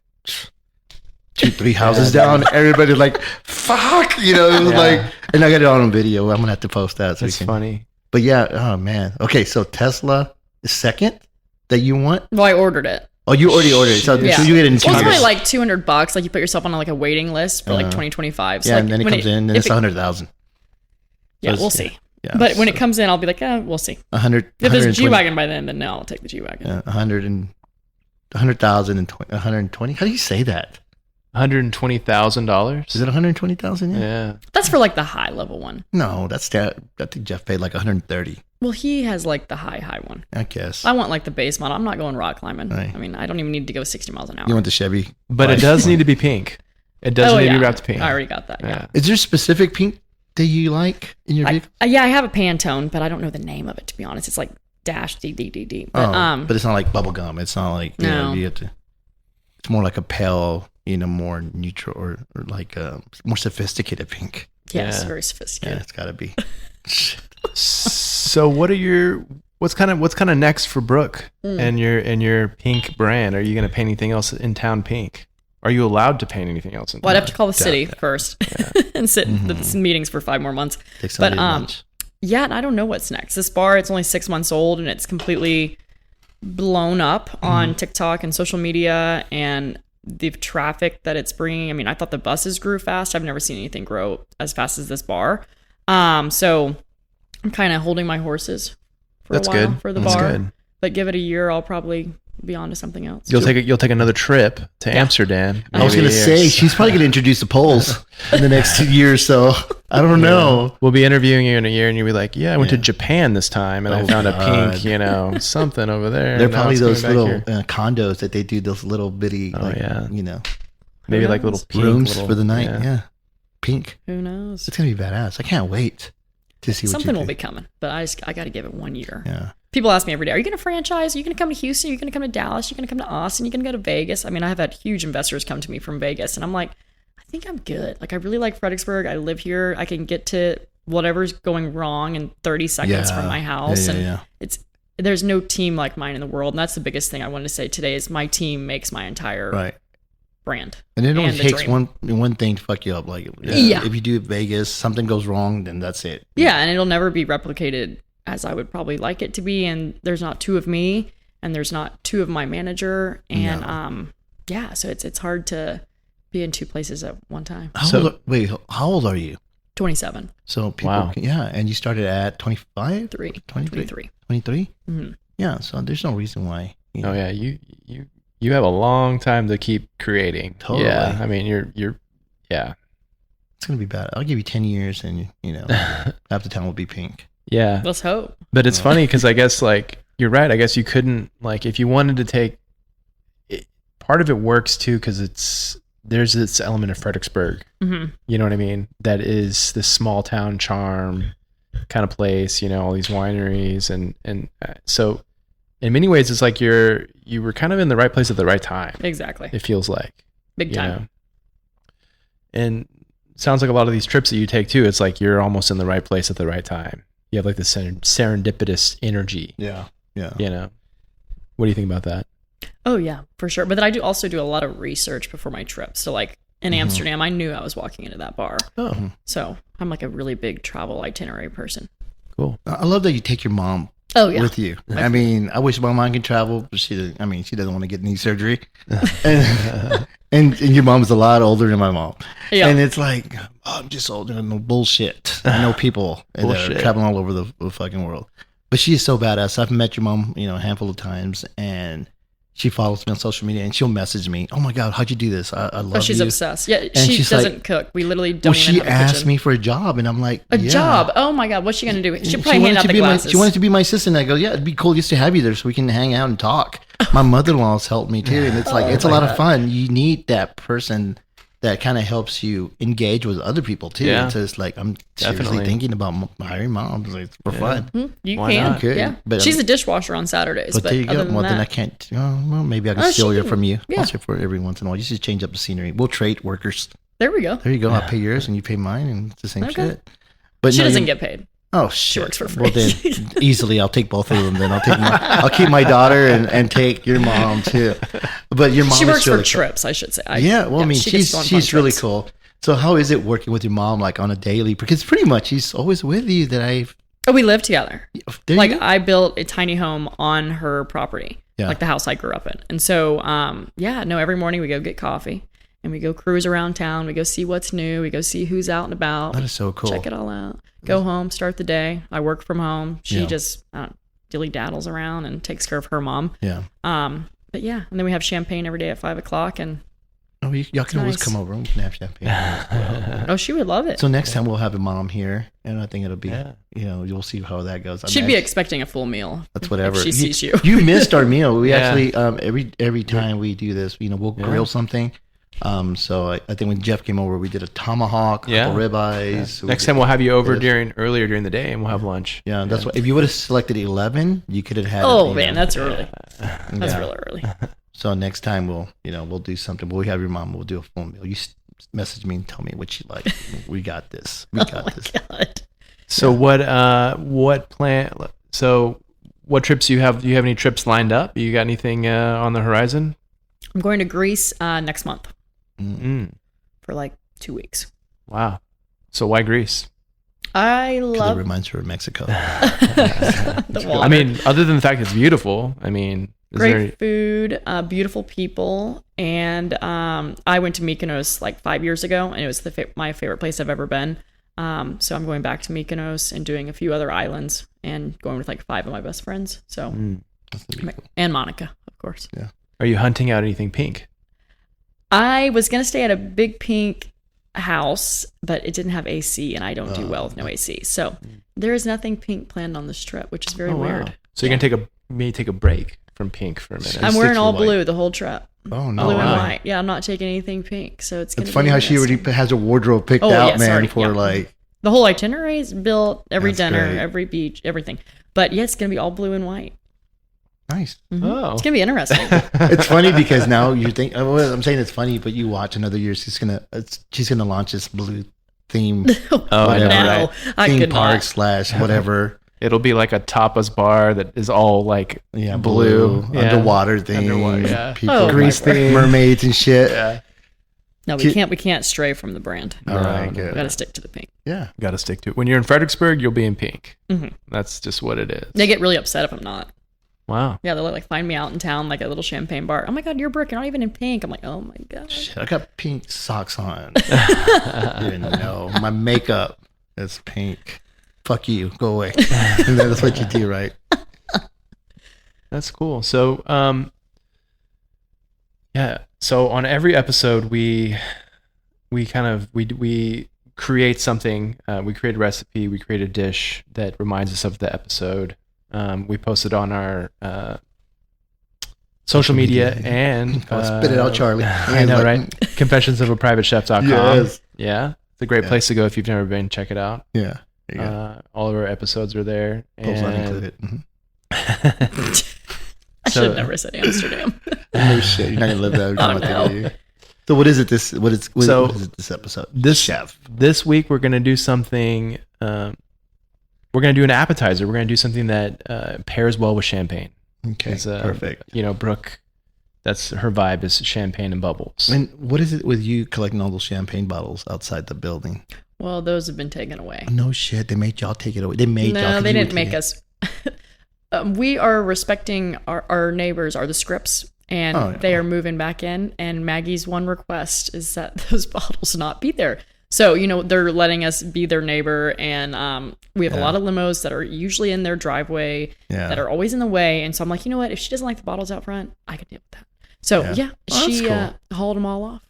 2-3 houses down. Everybody like, fuck, it was like, and I got it on video. I'm gonna have to post that. So that's funny. But yeah, oh man. Okay, so Tesla. Second that you want? Well, I ordered it. Oh, you already ordered it. So you get it in 2 Well, it's years. only like $200. Like you put yourself on like a waiting list for like 2025. So yeah, like, and then it comes in, and it's 100,000. Yeah, So we'll see. Yeah, but when it comes in, I'll be like, we'll see. 100. If there's a G-Wagon by then no, I'll take the G-Wagon. 100,000 and 120. How do you say that? $120,000. Is it 120,000? Yeah. That's for like the high level one. No, I think Jeff paid like 130. Well, he has like the high one. I guess. I want like the base model. I'm not going rock climbing. Right. I mean, I don't even need to go 60 miles an hour. You want the Chevy? But it does need to be pink. It does need to be wrapped pink. I already got that. Yeah. Is there a specific pink that you like in your vehicle? I have a Pantone, but I don't know the name of it, to be honest. It's like dash DDDD. But, but it's not like bubble gum. It's not like you have to. It's more like a pale, more neutral or like a more sophisticated pink. Yes, very sophisticated. Yeah, it's got to be. So what's kind of next for Brooke and your pink brand? Are you going to paint anything else in town pink? Are you allowed to paint anything else in town? Well, I'd have to call the city first and sit in the meetings for 5 more months. But yeah, I don't know what's next. This bar, it's only 6 months old, and it's completely blown up on TikTok and social media, and the traffic that it's bringing. I mean, I thought the buses grew fast. I've never seen anything grow as fast as this bar. So I'm kind of holding my horses for a while for the bar. Good. But give it a year, I'll probably be on to something else. You'll take another trip to Amsterdam. I was going to say, she's probably going to introduce the Poles in the next 2 years. So I don't know. We'll be interviewing you in a year, and you'll be like, I went to Japan this time, and I found a pink, something over there. They're probably those little condos that they do, those little bitty, maybe like little pink rooms for the night. Yeah. Pink. Who knows? It's going to be badass. I can't wait to see what something will be coming, but I got to give it 1 year. Yeah. People ask me every day, are you going to franchise? Are you going to come to Houston? Are you going to come to Dallas? Are you going to come to Austin? Are you going to go to Vegas? I mean, I have had huge investors come to me from Vegas, and I'm like, I think I'm good. Like, I really like Fredericksburg. I live here. I can get to whatever's going wrong in 30 seconds from my house. There's no team like mine in the world. And that's the biggest thing I wanted to say today is my team makes my entire brand. And it only takes one thing to fuck you up. Like, if you do Vegas, something goes wrong, then that's it. Yeah, and it'll never be replicated as I would probably like it to be. And there's not 2 of me, and there's not 2 of my manager. And so it's hard to be in two places at one time. How old are you? 27. So people, and you started at 25? 23. 23? Mm-hmm. Yeah, so there's no reason why. Oh yeah, you have a long time to keep creating. Totally. Yeah, I mean you're It's gonna be bad. I'll give you 10 years, and half the town will be pink. Yeah. Let's hope. But it's funny because I guess like you're right. I guess you couldn't like if you wanted to take. Part of it works too because there's this element of Fredericksburg. Mm-hmm. You know what I mean? That is this small town charm kind of place. All these wineries and so in many ways it's like you were kind of in the right place at the right time. Exactly. It feels like big time. And it sounds like a lot of these trips that you take too. It's like you're almost in the right place at the right time. You have like this serendipitous energy. Yeah. Yeah. What do you think about that? Oh yeah, for sure. But then I also do a lot of research before my trip. So like in Amsterdam, I knew I was walking into that bar. Oh. So I'm like a really big travel itinerary person. Cool. I love that you take your mom with you. I mean, I wish my mom could travel, but she doesn't want to get knee surgery. and your mom's a lot older than my mom. Yeah. And it's like, I'm just older than no bullshit. I know people that are traveling all over the fucking world. But she is so badass. I've met your mom, a handful of times, and she follows me on social media, and she'll message me, "Oh my God, how'd you do this? I love you." Oh, she's obsessed. Yeah, and she doesn't cook. We literally don't even have a kitchen. She asked me for a job, and I'm like, a job? Oh my God, what's she going to do? She'll probably hand out the glasses. She wanted to be my assistant. I go, yeah, it'd be cool just to have you there so we can hang out and talk. My mother-in-law's helped me too, and it's like, it's a lot of fun. You need that person that kind of helps you engage with other people too. Yeah. And so it's like, I'm seriously thinking about hiring moms for fun. You can. Yeah. But she's a dishwasher on Saturdays. But there you go. Well, then I can't. Well, maybe I can steal her from you. Yeah. I'll say for every once in a while. You should change up the scenery. We'll trade workers. There we go. There you go. I'll pay yours and you pay mine, and it's the same shit. But she doesn't get paid. Oh shit! She works for free. Well then, easily I'll take both of them. Then I'll keep my daughter and take your mom too. But your mom. She works for trips, I should say. I mean, she's really cool. So how is it working with your mom like on a daily? Because pretty much she's always with you. We live together. I built a tiny home on her property, like the house I grew up in. And so, every morning we go get coffee. And we go cruise around town. We go see what's new. We go see who's out and about. That is so cool. Check it all out. Go home, start the day. I work from home. She just dilly-daddles around and takes care of her mom. Yeah. But yeah, and then we have champagne every day at 5 o'clock. And y'all can always come over. We can have champagne. Oh, she would love it. So next time we'll have a mom here, and I think it'll be, you'll see how that goes. She'd be expecting a full meal. That's whatever. If she sees you. You missed our meal. We actually every time we do this, we'll grill something. So I think when Jeff came over, we did a tomahawk, ribeyes. Yeah. Next time we'll have you over earlier during the day, and we'll have lunch. Yeah, that's what. If you would have selected 11, you could have had. Oh man, that's early. That's really early. So next time we'll do something. We'll have your mom. We'll do a full meal. You message me and tell me what you like. We got this. We got this. God. So what plan? So what trips do you have? Do you have any trips lined up? You got anything on the horizon? I'm going to Greece next month. For like 2 weeks. Wow. So why Greece? It reminds her of Mexico. I mean, other than the fact it's beautiful, I mean, great food, beautiful people, and I went to Mykonos like 5 years ago, and it was my favorite place I've ever been. So I'm going back to Mykonos and doing a few other islands and going with like 5 of my best friends. So and Monica, of course. Yeah. Are you hunting out anything pink? I was going to stay at a big pink house, but it didn't have AC, and I don't do well with no AC. So there is nothing pink planned on this trip, which is very weird. So you're going to take a break from pink for a minute. I'm wearing all blue the whole trip. Oh, no. Blue and white. Yeah, I'm not taking anything pink. So it's going to be funny how she already has a wardrobe picked out, man, for like... The whole itinerary is built, every dinner, every beach, everything. But yeah, it's going to be all blue and white. Nice. Mm-hmm. Oh. It's going to be interesting. It's funny because now you think, I'm saying it's funny, but you watch another year, she's going to launch this blue theme. I know. I theme could park not. / whatever. It'll be like a tapas bar that is all like blue. Underwater thing. People, grease thing. Mermaids and shit. Yeah. No, we can't stray from the brand. All right, good. We got to stick to the pink. Yeah. Got to stick to it. When you're in Fredericksburg, you'll be in pink. Mm-hmm. That's just what it is. They get really upset if I'm not. Wow. Yeah, they'll like find me out in town, like a little champagne bar. Oh my God, you're Brooke. You're not even in pink. I'm like, oh my God. Shit, I got pink socks on. You didn't know. My makeup is pink. Fuck you. Go away. And that's what you do, right? That's cool. So, yeah. So on every episode, we create something. We create a recipe. We create a dish that reminds us of the episode. We post it on our social media and spit it out, Charlie. I know, right? ConfessionsofAprivatechef.com. Yes. Yeah, it's a great place to go if you've never been. Check it out. Yeah. All of our episodes are there. Post not included. I should have never said Amsterdam. No shit. You're not gonna live that. Oh, no. So what is it? What is it this episode? This week we're gonna do something. We're gonna do an appetizer. We're gonna do something that pairs well with champagne. Okay, perfect. You know, Brooke, that's her vibe is champagne and bubbles. And what is it with you collecting all those champagne bottles outside the building? Well, those have been taken away. No shit. They made y'all take it away. They didn't make us. We are respecting our neighbors are the Scripps, and they are moving back in. And Maggie's one request is that those bottles not be there. So, you know, they're letting us be their neighbor, and we have a lot of limos that are usually in their driveway that are always in the way. And so I'm like, you know what? If she doesn't like the bottles out front, I can deal with that. So she hauled them all off.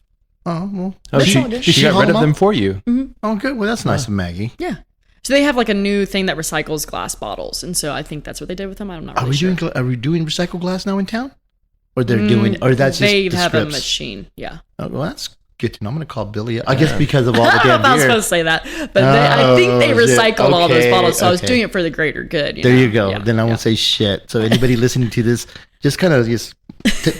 Oh, well. She got rid of them for you. Mm-hmm. Oh, good. Well, that's nice of Maggie. Yeah. So they have like a new thing that recycles glass bottles, and so I think that's what they did with them. I'm not really sure. Are we doing recycled glass now in town? Or they're doing, or that's just they the have Scripps? a machine. Yeah. Oh, well, that's good to know. I'm going to call Billy. I guess because of all the I damn was beer. supposed to say that, but I think they recycled all those bottles, so I was doing it for the greater good. There you go. Yeah, then I won't say shit. So anybody listening to this, just kind of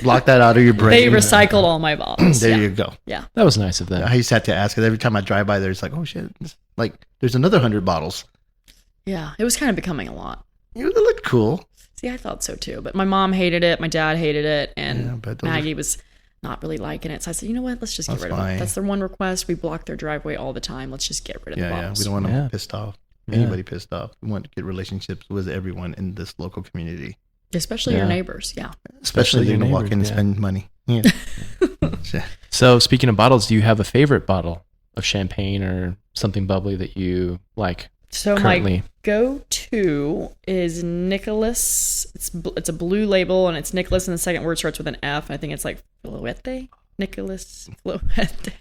block that out of your brain. They recycled all my bottles. There you go. Yeah. That was nice of them. I used to have to ask, because every time I drive by there, it's like, oh shit, like there's another 100 bottles. Yeah, it was kind of becoming a lot. It looked cool. See, I thought so too, but my mom hated it, my dad hated it, and Maggie was not really liking it. So I said, you know what, let's just get rid of it. That's their one request. We block their driveway all the time. Let's just get rid of the bottles. Yeah, we don't want them pissed off. Anybody pissed off. We want to get relationships with everyone in this local community. Especially your neighbors, Especially you're going to walk in and spend money. Yeah. So speaking of bottles, do you have a favorite bottle of champagne or something bubbly that you like? So currently? My go-to is Nicholas. It's a blue label, and it's Nicholas, and the second word starts with an F. I think it's like Floette. Nicholas Floette.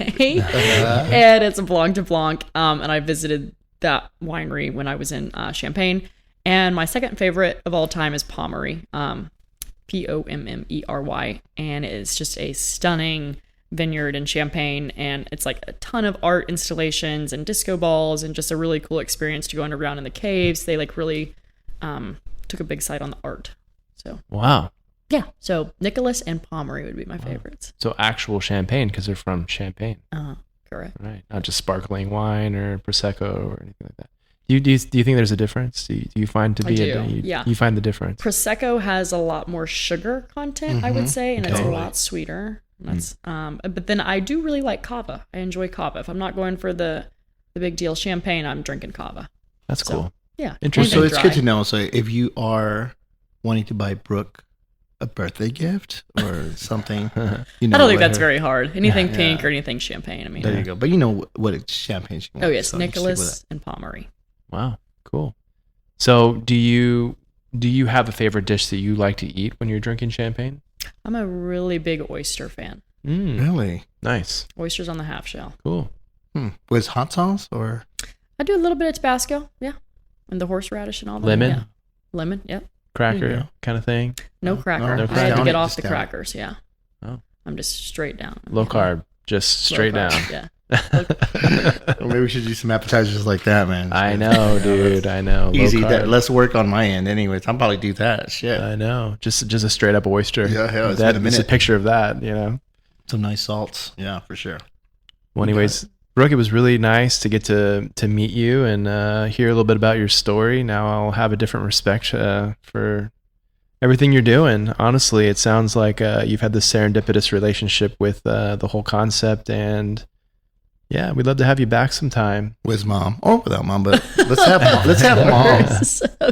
And it's a Blanc de Blanc. And I visited that winery when I was in Champagne. And my second favorite of all time is Pommery. Pommery. And it's just a stunning vineyard in Champagne, and it's like a ton of art installations and disco balls, and just a really cool experience to go underground in the caves. They like really took a big side on the art. So wow, yeah. So Nicholas and Pommery would be my favorites. So actual champagne, because they're from Champagne. Correct. Right, not just sparkling wine or prosecco or anything like that. Do you think there's a difference? Do you find you find the difference? Prosecco has a lot more sugar content, I would say, and it's a lot sweeter. That's but then I do really like cava. I enjoy cava. If I'm not going for the big deal champagne, I'm drinking cava. That's cool. Yeah. Interesting. So it's good to know. So if you are wanting to buy Brooke a birthday gift or something, I don't think that's very hard. Anything pink or anything champagne. I mean, there you go. But you know what it's champagne she wants. Oh yes, so Nicholas and Pommery. Wow, cool. So do you have a favorite dish that you like to eat when you're drinking champagne? I'm a really big oyster fan. Really? Nice. Oysters on the half shell. Cool. With hot sauce or? I do a little bit of Tabasco, and the horseradish and all that. Lemon? Yeah. Lemon, yep. Cracker kind of thing? No cracker. No I had to get off just the down. crackers, Oh. I'm just straight down. Low carb, just straight down. Yeah. Well, maybe we should do some appetizers like that, man. I know, dude. I know. Easy. Low carb. Less work on my end, anyways. I'll probably do that. Shit. I know. Just a straight up oyster. Yeah, it's that, been a minute. It's a picture of that, you know. Some nice salts. Yeah, for sure. Well, anyways, Brooke, it was really nice to get to meet you and hear a little bit about your story. Now I'll have a different respect for everything you're doing. Honestly, it sounds like you've had this serendipitous relationship with the whole concept, and Yeah, we'd love to have you back sometime. With mom or without mom, but let's have mom. Let's have mom.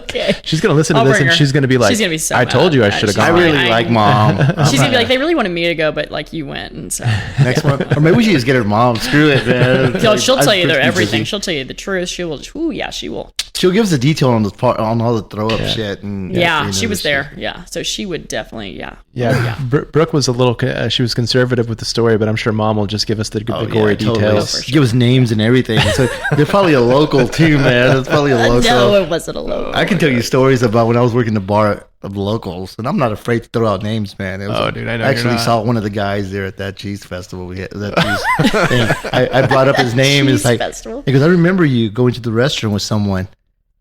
Okay. She's gonna listen to I'll this bring and her. she's gonna be like, She's gonna be so I told mad. you I should have I gone. really like mom. She's gonna be like, they really wanted me to go, but like you went, and so Next one, or maybe we should just get her mom. Screw it, man. no, she'll tell you Pretty everything. busy. She'll tell you the truth. She will. Ooh, yeah, she will. She'll give us the detail on the part on all the throw up shit and Yeah, you she know, was the there. shit. Yeah, so she would definitely. Yeah. Yeah, Brooke was a little. She was conservative with the story, but I'm sure Mom will just give us the gory totally. details. Give us names and everything. So they're probably a local too, man. It's probably a local. No, it wasn't a local. I can tell you stories about when I was working the bar of locals, and I'm not afraid to throw out names, man. It was, Dude, I know I you're actually not. saw one of the guys there at that cheese festival. We had that cheese thing. I brought up his name. Cheese It's like festival? because I remember you going to the restaurant with someone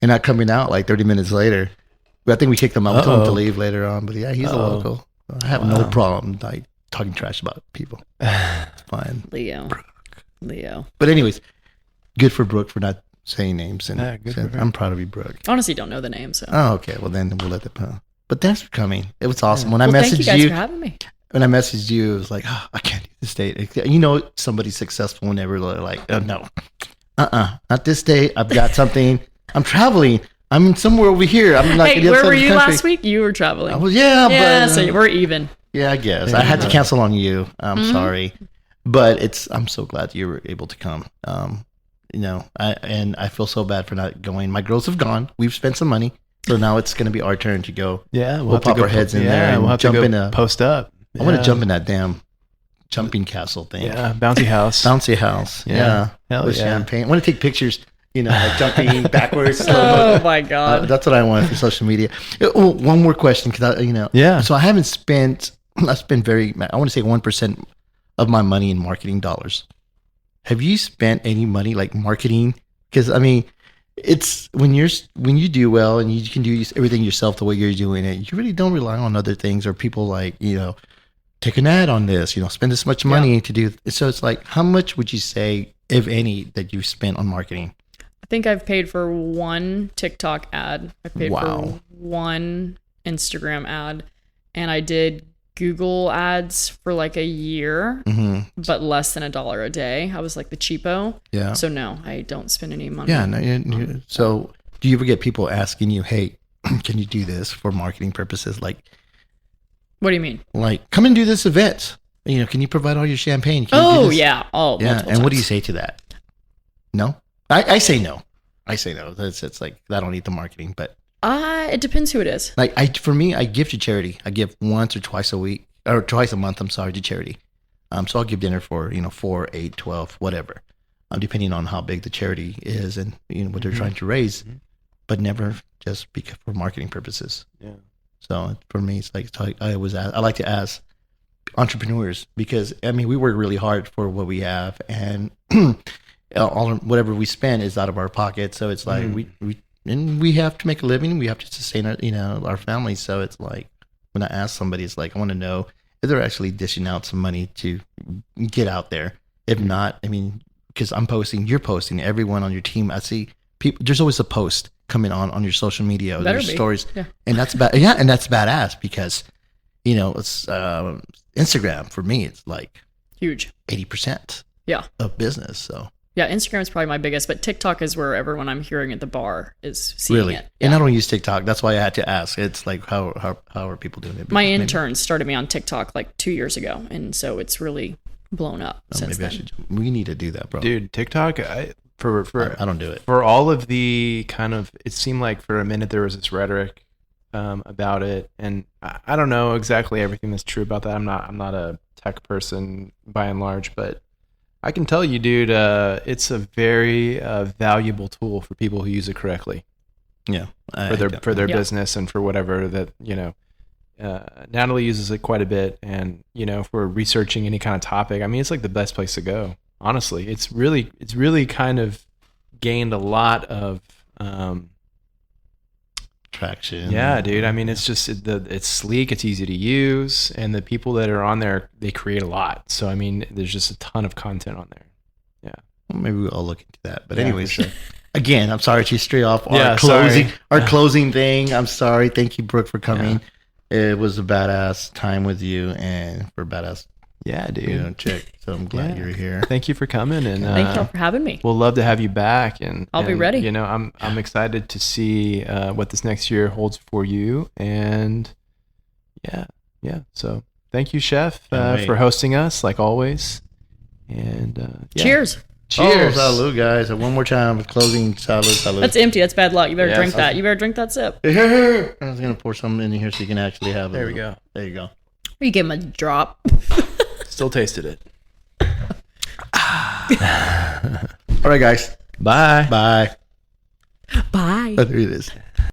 and not coming out like 30 minutes later. But I think we kicked him out. We told him to leave later on. But yeah, he's a local. I have no problem like talking trash about people. It's fine. Leo. But anyways, good for Brooke for not saying names. And Yeah, good for her. I'm proud of you, Brooke. Honestly, don't know the name, so. Oh, okay. Well, then we'll let it go. But thanks for coming. It was awesome. When I Well, thank you messaged guys you, for having me. when I messaged you, it was like, oh, I can't do this date. You know, somebody's successful whenever they're like, oh, no, not this date. I've got something. I'm traveling. I'm somewhere over here. I'm like, Hey, where were you last week? You were traveling. I was, yeah, Yeah, but so we're even. yeah, I guess I had to cancel on you. I'm sorry, but I'm so glad you were able to come. You know, I feel so bad for not going. My girls have gone. We've spent some money, so now it's going to be our turn to go. Yeah, we'll pop our heads in there and we'll have jump to go in a. post up. I want to jump in that damn jumping castle thing. Yeah, bouncy house. Bouncy house. Yeah. Hell With yeah. champagne. I want to take pictures, you know, like jumping backwards. Oh my God. That's what I want for social media. Oh, one more question. Cause Yeah. So I haven't spent, I want to say 1% of my money in marketing dollars. Have you spent any money like marketing? Cause I mean, it's when you do well and you can do everything yourself the way you're doing it, you really don't rely on other things or people like, you know, take an ad on this, you know, spend this much money to do. So it's like, how much would you say, if any, that you spent on marketing? I think I've paid for one TikTok ad. I paid for one Instagram ad. And I did Google ads for like a year, but less than $1 a day. I was like the cheapo. Yeah. So no, I don't spend any money. Yeah. No, so do you ever get people asking you, hey, can you do this for marketing purposes? Like, What do you mean? like, come and do this event. You know, can you provide all your champagne? Can you do Oh, this? yeah. Oh, Yeah. multiple And what do you times. say to that? No? I say no. I say no. It's like, I don't need the marketing, but It depends who it is. like for me, I give to charity. I give once or twice a week or twice a month. I'm sorry, to charity. So I'll give dinner for, 4, 8, 12, whatever, depending on how big the charity is and what they're trying to raise, but never just for marketing purposes. Yeah. So for me, it's like I like to ask entrepreneurs because I mean we work really hard for what we have and whatever we spend is out of our pocket. So it's like we have to make a living. We have to sustain our families. So it's like when I ask somebody, it's like I want to know if they're actually dishing out some money to get out there. If not, I mean, because I'm posting, you're posting, everyone on your team. I see people. There's always a post coming on your social media. Better There's be. stories, Yeah. and that's and that's badass because it's Instagram for me. It's like Huge. 80% Yeah. of business. So Yeah. Instagram is probably my biggest, but TikTok is where everyone I'm hearing at the bar is seeing really, it. and Yeah. I don't use TikTok. That's why I had to ask. It's like how are people doing it? My Maybe- intern started me on TikTok like 2 years ago, and so it's really blown up since Maybe I then. should. We need to do that, bro. Dude, TikTok, I don't do it. for all of the kind of, it seemed like for a minute there was this rhetoric about it, and I don't know exactly everything that's true about that. I'm not a tech person by and large, but I can tell you, dude, it's a very valuable tool for people who use it correctly Yeah, for their Yeah. business and for whatever that Natalie uses it quite a bit, and if we're researching any kind of topic, I mean, it's like the best place to go. Honestly, it's really kind of gained a lot of traction. yeah, dude. I mean, it's just it's sleek, it's easy to use, and the people that are on there, they create a lot. So I mean, there's just a ton of content on there. Yeah. Well, maybe we'll look into that. But Yeah, anyways, for sure. again, I'm sorry to stray off Yeah, our closing sorry. our Yeah. closing thing. I'm sorry. Thank you, Brooke, for coming. It was a badass time with you and for badass Yeah, dude. Chick. So I'm glad you're here. Thank you for coming, and Thank y'all for having me. we'll love to have you back. And I'll be ready. You know, I'm excited to see what this next year holds for you. And yeah. So thank you, Chef, for hosting us like always. And Cheers. Cheers. Oh, salud, guys. One more time. Closing salud. That's empty. That's bad luck. You better drink that. You better drink that sip. I was going to pour something in here so you can actually have it. There we go. There you go. You give him a drop. Still tasted it. All right, guys. Bye. Bye. Bye. Oh, there it is.